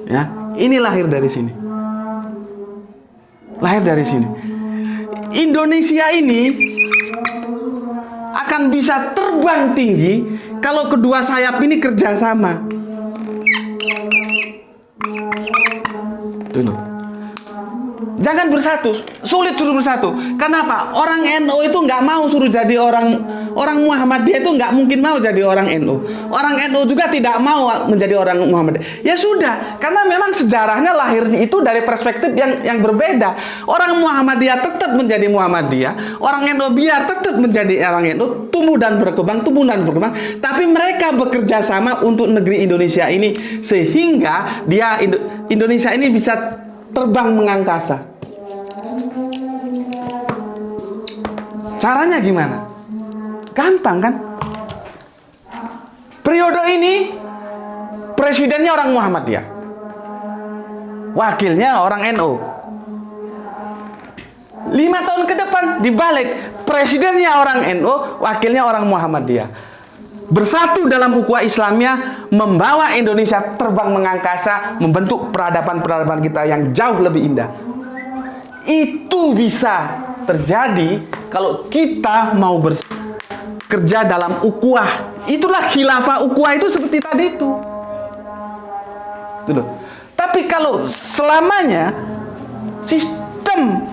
Ya, ini lahir dari sini. Lahir dari sini. Indonesia ini akan bisa terbang tinggi kalau kedua sayap ini kerjasama. Tuh loh. Jangan bersatu, sulit suruh bersatu. Kenapa? Orang NU itu nggak mau suruh jadi orang Muhammadiyah itu nggak mungkin mau jadi orang NU. Orang NU juga tidak mau menjadi orang Muhammadiyah. Ya sudah, karena memang sejarahnya lahirnya itu dari perspektif yang berbeda. Orang Muhammadiyah tetap menjadi Muhammadiyah, orang NU biar tetap menjadi orang NU, tumbuh dan berkembang. Tapi mereka bekerja sama untuk negeri Indonesia ini sehingga Indonesia ini bisa terbang mengangkasa. Caranya gimana? Gampang kan? Periode ini presidennya orang Muhammadiyah, wakilnya orang NU. 5 tahun ke depan dibalik, presidennya orang NU, wakilnya orang Muhammadiyah. Bersatu dalam ukhuwah Islamiyah, membawa Indonesia terbang mengangkasa, membentuk peradaban-peradaban kita yang jauh lebih indah. Itu bisa terjadi kalau kita mau bekerja dalam ukhuwah. Itulah khilafah ukhuwah itu seperti tadi itu. Itu loh. Tapi kalau selamanya sistem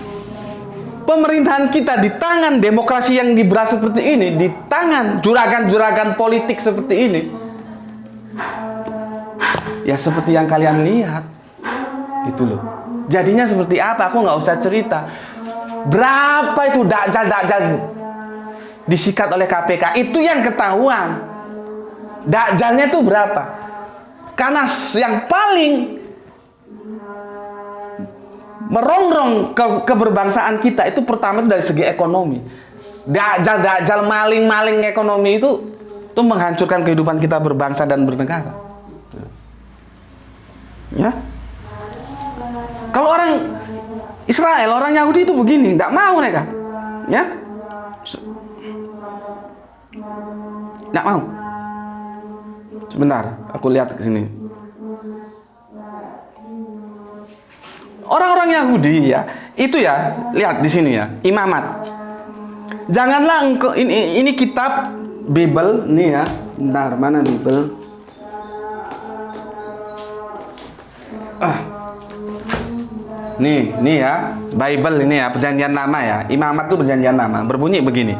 pemerintahan kita di tangan demokrasi yang liberal seperti ini, di tangan juragan-juragan politik seperti ini, ya seperti yang kalian lihat, gitu loh. Jadinya seperti apa? Aku nggak usah cerita. Berapa itu dajjal disikat oleh KPK? Itu yang ketahuan. Dajjalnya itu berapa? Karena yang paling merongrong keberbangsaan kita itu pertama itu dari segi ekonomi. Dajjal maling ekonomi itu menghancurkan kehidupan kita berbangsa dan bernegara. Ya. Kalau orang Israel, orang Yahudi itu begini, tidak mau mereka. Ya. Tidak mau. Sebentar, aku lihat ke sini. Orang-orang Yahudi ya, itu ya, lihat di sini ya, imamat. Janganlah engkau ini kitab Bible nih ya. Bentar, mana Bible? Nih ya, Bible ini ya, perjanjian lama ya. Imamat itu perjanjian lama, berbunyi begini.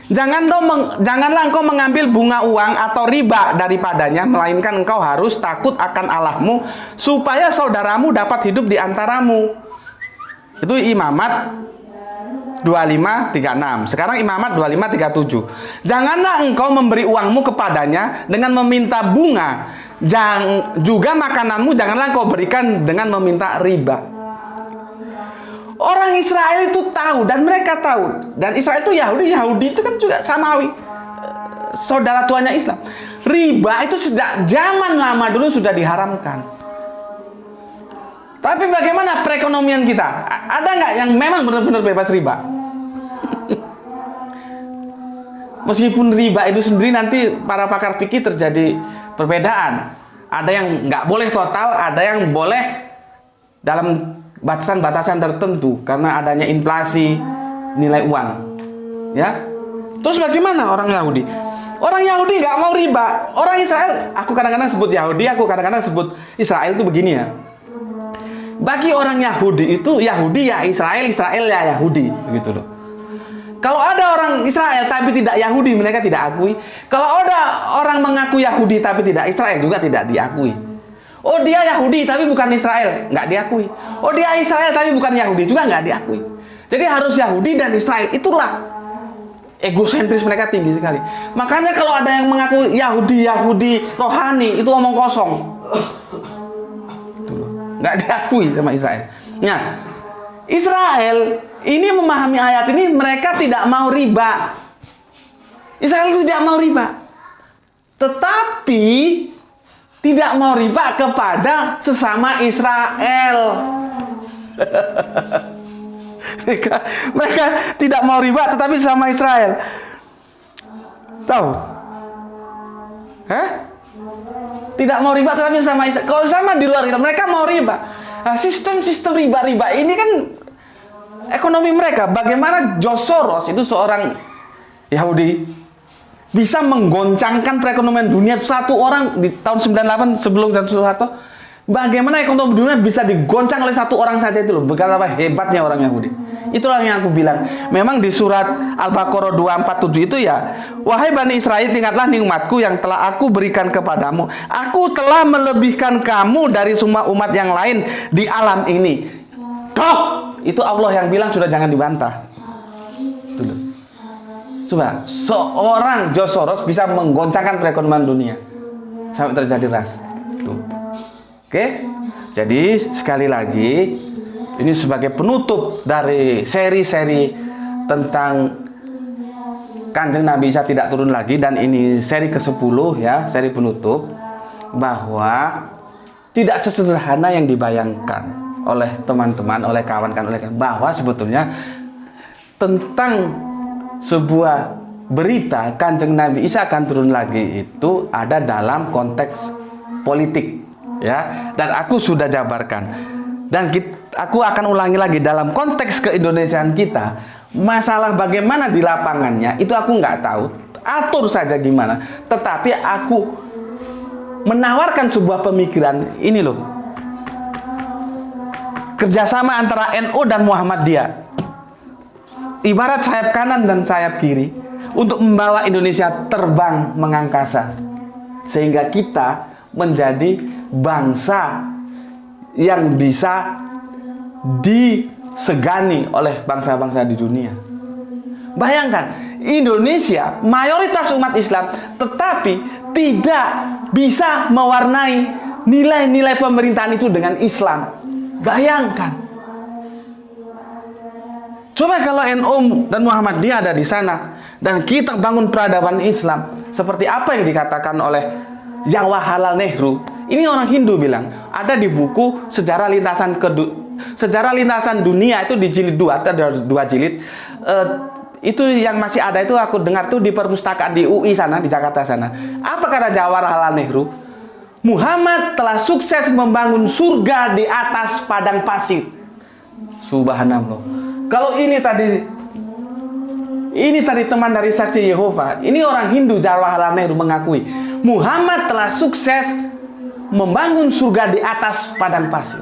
Janganlah engkau mengambil bunga uang atau riba daripadanya, melainkan engkau harus takut akan Allahmu, supaya saudaramu dapat hidup di antaramu. Itu Imamat 25:36. Sekarang Imamat 25:37. Janganlah engkau memberi uangmu kepadanya dengan meminta bunga. Juga makananmu janganlah engkau berikan dengan meminta riba. Orang Israel itu tahu, dan mereka tahu, dan Israel itu Yahudi itu kan juga Samawi, saudara tuanya Islam. Riba itu sejak zaman lama dulu sudah diharamkan. Tapi bagaimana perekonomian kita? Ada nggak yang memang benar-benar bebas riba? Meskipun riba itu sendiri nanti para pakar fikih terjadi perbedaan. Ada yang nggak boleh total, ada yang boleh dalam batasan-batasan tertentu karena adanya inflasi nilai uang. Ya. Terus bagaimana orang Yahudi? Orang Yahudi nggak mau riba. Orang Israel, aku kadang-kadang sebut Yahudi, aku kadang-kadang sebut Israel itu begini ya. Bagi orang Yahudi itu Yahudi ya Israel, Israel ya Yahudi, gitu loh. Kalau ada orang Israel tapi tidak Yahudi, mereka tidak akui. Kalau ada orang mengaku Yahudi tapi tidak Israel, juga tidak diakui. Oh, dia Yahudi tapi bukan Israel, nggak diakui. Oh, dia Israel tapi bukan Yahudi, juga nggak diakui. Jadi harus Yahudi dan Israel. Itulah egosentris mereka tinggi sekali. Makanya kalau ada yang mengaku Yahudi rohani, itu omong kosong. Nggak diakui sama Israel. Nah, Israel ini memahami ayat ini, mereka tidak mau riba. Israel tidak mau riba. Tetapi tidak mau riba kepada sesama Israel. mereka tidak mau riba tetapi sesama Israel. Tahu? Tidak mau riba tetapi sesama Israel. Kalau sama di luar kita, mereka mau riba. Nah, sistem-sistem riba-riba ini kan ekonomi mereka. Bagaimana George Soros, itu seorang Yahudi, bisa menggoncangkan perekonomian dunia. Satu orang di tahun 98 sebelum Soeharto, bagaimana ekonomi dunia bisa digoncang oleh satu orang saja, itu loh. Betapa hebatnya orang Yahudi. Itulah yang aku bilang. Memang di surat Al-Baqarah 247 itu ya, wahai Bani Israel, ingatlah nikmatku yang telah aku berikan kepadamu. Aku telah melebihkan kamu dari semua umat yang lain di alam ini. Toh, itu Allah yang bilang, sudah, jangan dibantah. Tuh. Coba, seorang George Soros bisa menggoncangkan perekonomian dunia sampai terjadi ras. Tuh. Oke, jadi sekali lagi, ini sebagai penutup dari seri-seri tentang Kanjeng Nabi Isa tidak turun lagi, dan ini seri ke-10 ya, seri penutup, bahwa tidak sesederhana yang dibayangkan oleh teman-teman, oleh kawan-kawan, bahwa sebetulnya tentang sebuah berita Kanjeng Nabi Isa akan turun lagi itu ada dalam konteks politik ya, dan aku sudah jabarkan, dan aku akan ulangi lagi dalam konteks keindonesiaan kita. Masalah bagaimana di lapangannya itu aku nggak tahu, atur saja gimana, tetapi aku menawarkan sebuah pemikiran ini loh, kerjasama antara NU dan Muhammadiyah, ibarat sayap kanan dan sayap kiri, untuk membawa Indonesia terbang mengangkasa, sehingga kita menjadi bangsa yang bisa disegani oleh bangsa-bangsa di dunia. Bayangkan, Indonesia mayoritas umat Islam, tetapi tidak bisa mewarnai nilai-nilai pemerintahan itu dengan Islam. Bayangkan. Coba kalau NU dan Muhammadiyah ada di sana, dan kita bangun peradaban Islam seperti apa yang dikatakan oleh Jawaharlal Nehru. Ini orang Hindu bilang, ada di buku Sejarah Lintasan Dunia, itu di jilid 2, ada 2 jilid. Itu yang masih ada, itu aku dengar tuh di perpustakaan di UI sana, di Jakarta sana. Apa kata Jawaharlal Nehru? Muhammad telah sukses membangun surga di atas padang pasir. Subhanallah. Kalau ini tadi teman dari Saksi Yehova, ini orang Hindu, Jawaharlal Nehru mengakui Muhammad telah sukses membangun surga di atas padang pasir.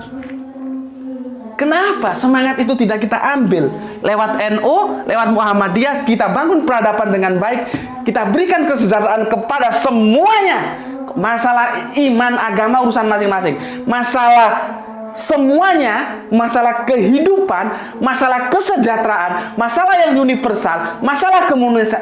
Kenapa semangat itu tidak kita ambil lewat NU, lewat Muhammadiyah, kita bangun peradaban dengan baik, kita berikan kesejahteraan kepada semuanya. Masalah iman, agama, urusan masing-masing. Masalah semuanya, masalah kehidupan, masalah kesejahteraan, masalah yang universal, masalah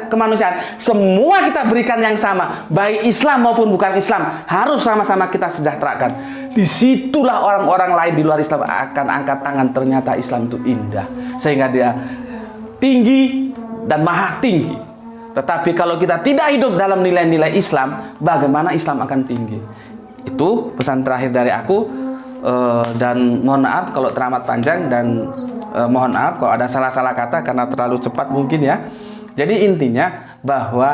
kemanusiaan, semua kita berikan yang sama, baik Islam maupun bukan Islam, harus sama-sama kita sejahterakan. Disitulah orang-orang lain di luar Islam akan angkat tangan, ternyata Islam itu indah, sehingga dia tinggi dan maha tinggi. Tetapi kalau kita tidak hidup dalam nilai-nilai Islam, bagaimana Islam akan tinggi? Itu pesan terakhir dari aku. Dan mohon maaf kalau teramat panjang, dan mohon maaf kalau ada salah-salah kata karena terlalu cepat mungkin ya. Jadi intinya bahwa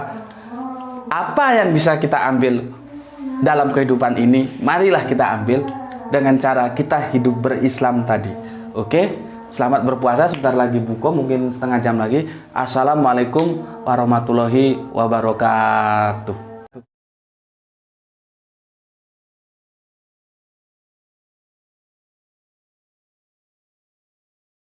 apa yang bisa kita ambil dalam kehidupan ini, marilah kita ambil dengan cara kita hidup berislam tadi. Oke? Selamat berpuasa, sebentar lagi buka, mungkin setengah jam lagi. Assalamualaikum warahmatullahi wabarakatuh.